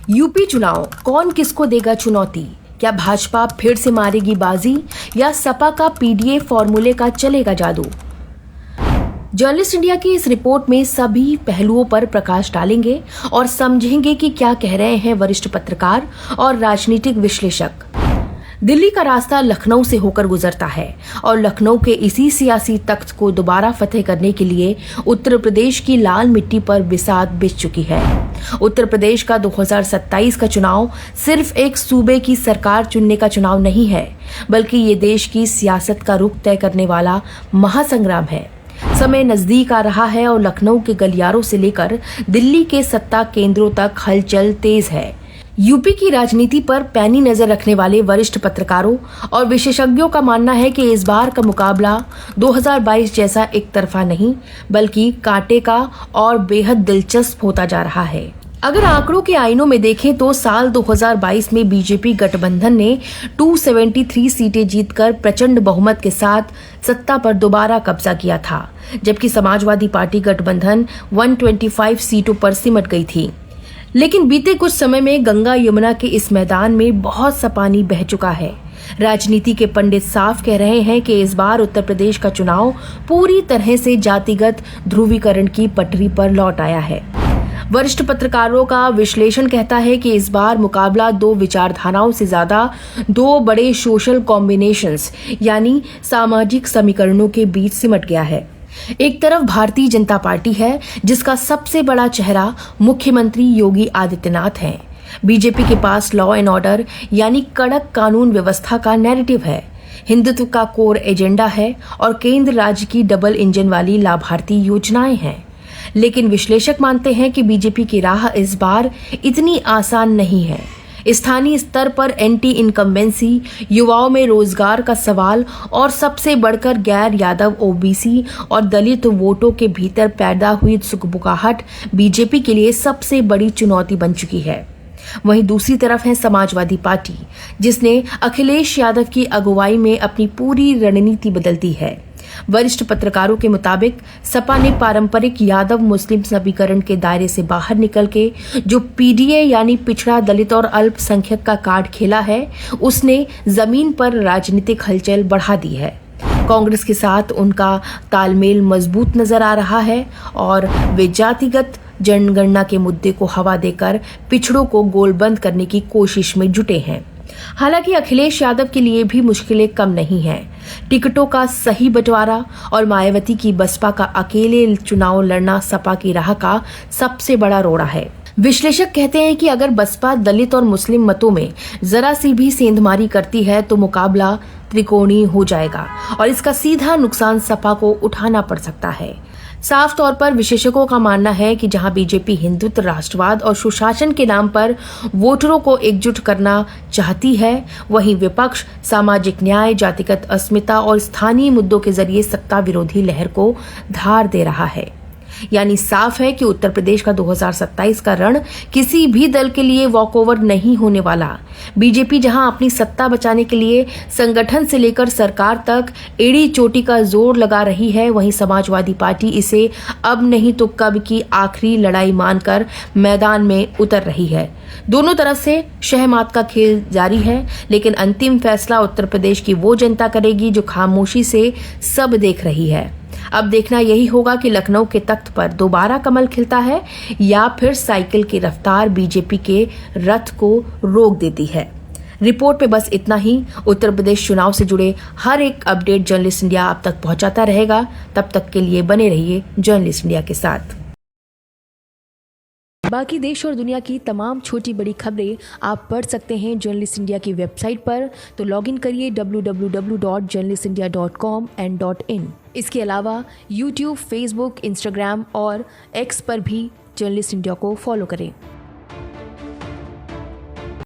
UP चुनाव, कौन किसको देगा चुनौती? क्या भाजपा फिर से मारेगी बाजी या सपा का पीडीए फॉर्मूले का चलेगा जादू? जर्नलिस्ट इंडिया की इस रिपोर्ट में सभी पहलुओं पर प्रकाश डालेंगे और समझेंगे कि क्या कह रहे हैं वरिष्ठ पत्रकार और राजनीतिक विश्लेषक। दिल्ली का रास्ता लखनऊ से होकर गुजरता है और लखनऊ के इसी सियासी तख्त को दोबारा फतेह करने के लिए उत्तर प्रदेश की लाल मिट्टी पर बिसात बिछ चुकी है। उत्तर प्रदेश का 2027 का चुनाव सिर्फ एक सूबे की सरकार चुनने का चुनाव नहीं है, बल्कि ये देश की सियासत का रुख तय करने वाला महासंग्राम है। समय नजदीक आ रहा है और लखनऊ के गलियारों से लेकर दिल्ली के सत्ता केंद्रों तक हलचल तेज है। यूपी की राजनीति पर पैनी नजर रखने वाले वरिष्ठ पत्रकारों और विशेषज्ञों का मानना है कि इस बार का मुकाबला 2022 जैसा एक तरफा नहीं, बल्कि कांटे का और बेहद दिलचस्प होता जा रहा है। अगर आंकड़ों के आईनों में देखें तो साल 2022 में बीजेपी गठबंधन ने 273 सीटें जीतकर प्रचंड बहुमत के साथ सत्ता पर दोबारा कब्जा किया था, जबकि समाजवादी पार्टी गठबंधन 125 सीटों पर सिमट गई थी। लेकिन बीते कुछ समय में गंगा यमुना के इस मैदान में बहुत सा पानी बह चुका है। राजनीति के पंडित साफ कह रहे हैं कि इस बार उत्तर प्रदेश का चुनाव पूरी तरह से जातिगत ध्रुवीकरण की पटरी पर लौट आया है। वरिष्ठ पत्रकारों का विश्लेषण कहता है कि इस बार मुकाबला दो विचारधाराओं से ज्यादा दो बड़े सोशल कॉम्बिनेशंस यानी सामाजिक समीकरणों के बीच सिमट गया है। एक तरफ भारतीय जनता पार्टी है, जिसका सबसे बड़ा चेहरा मुख्यमंत्री योगी आदित्यनाथ हैं। बीजेपी के पास लॉ एंड ऑर्डर यानी कड़क कानून व्यवस्था का नैरेटिव है, हिंदुत्व का कोर एजेंडा है और केंद्र राज्य की डबल इंजन वाली लाभार्थी योजनाएं हैं। लेकिन विश्लेषक मानते हैं कि बीजेपी की राह इस बार इतनी आसान नहीं है। स्थानीय स्तर पर एंटी इनकम्बेंसी, युवाओं में रोजगार का सवाल और सबसे बढ़कर गैर यादव ओबीसी और दलित वोटों के भीतर पैदा हुई सुगबुगाहट बीजेपी के लिए सबसे बड़ी चुनौती बन चुकी है। वहीं दूसरी तरफ है समाजवादी पार्टी, जिसने अखिलेश यादव की अगुवाई में अपनी पूरी रणनीति बदल दी है। वरिष्ठ पत्रकारों के मुताबिक सपा ने पारंपरिक यादव मुस्लिम समीकरण के दायरे से बाहर निकल के जो पीडीए यानी पिछड़ा दलित और अल्पसंख्यक का कार्ड खेला है, उसने जमीन पर राजनीतिक हलचल बढ़ा दी है। कांग्रेस के साथ उनका तालमेल मजबूत नजर आ रहा है और वे जातिगत जनगणना के मुद्दे को हवा देकर पिछड़ों को गोलबंद करने की कोशिश में जुटे हैं। हालांकि अखिलेश यादव के लिए भी मुश्किलें कम नहीं हैं। टिकटों का सही बंटवारा और मायावती की बसपा का अकेले चुनाव लड़ना सपा की राह का सबसे बड़ा रोड़ा है। विश्लेषक कहते हैं कि अगर बसपा दलित और मुस्लिम मतों में जरा सी भी सेंधमारी करती है तो मुकाबला त्रिकोणीय हो जाएगा और इसका सीधा नुकसान सपा को उठाना पड़ सकता है। साफ तौर पर विशेषज्ञों का मानना है कि जहां बीजेपी हिंदुत्व, राष्ट्रवाद और सुशासन के नाम पर वोटरों को एकजुट करना चाहती है, वहीं विपक्ष सामाजिक न्याय, जातिगत अस्मिता और स्थानीय मुद्दों के जरिए सत्ता विरोधी लहर को धार दे रहा है। यानी साफ है कि उत्तर प्रदेश का 2027 का रण किसी भी दल के लिए वॉकओवर नहीं होने वाला। बीजेपी जहां अपनी सत्ता बचाने के लिए संगठन से लेकर सरकार तक एड़ी चोटी का जोर लगा रही है, वहीं समाजवादी पार्टी इसे अब नहीं तो कब की आखिरी लड़ाई मानकर मैदान में उतर रही है। दोनों तरफ से शहमात का खेल जारी है, लेकिन अंतिम फैसला उत्तर प्रदेश की वो जनता करेगी जो खामोशी से सब देख रही है। अब देखना यही होगा कि लखनऊ के तख्त पर दोबारा कमल खिलता है या फिर साइकिल की रफ्तार बीजेपी के रथ को रोक देती है। रिपोर्ट में बस इतना ही। उत्तर प्रदेश चुनाव से जुड़े हर एक अपडेट जर्नलिस्ट इंडिया आप तक पहुंचाता रहेगा। तब तक के लिए बने रहिए जर्नलिस्ट इंडिया के साथ। बाकी देश और दुनिया की तमाम छोटी बड़ी खबरें आप पढ़ सकते हैं जर्नलिस्ट इंडिया की वेबसाइट पर, तो लॉग इन करिए www.journalistindia.com and .in। इसके अलावा यूट्यूब, फेसबुक, इंस्टाग्राम और एक्स पर भी जर्नलिस्ट इंडिया को फॉलो करें।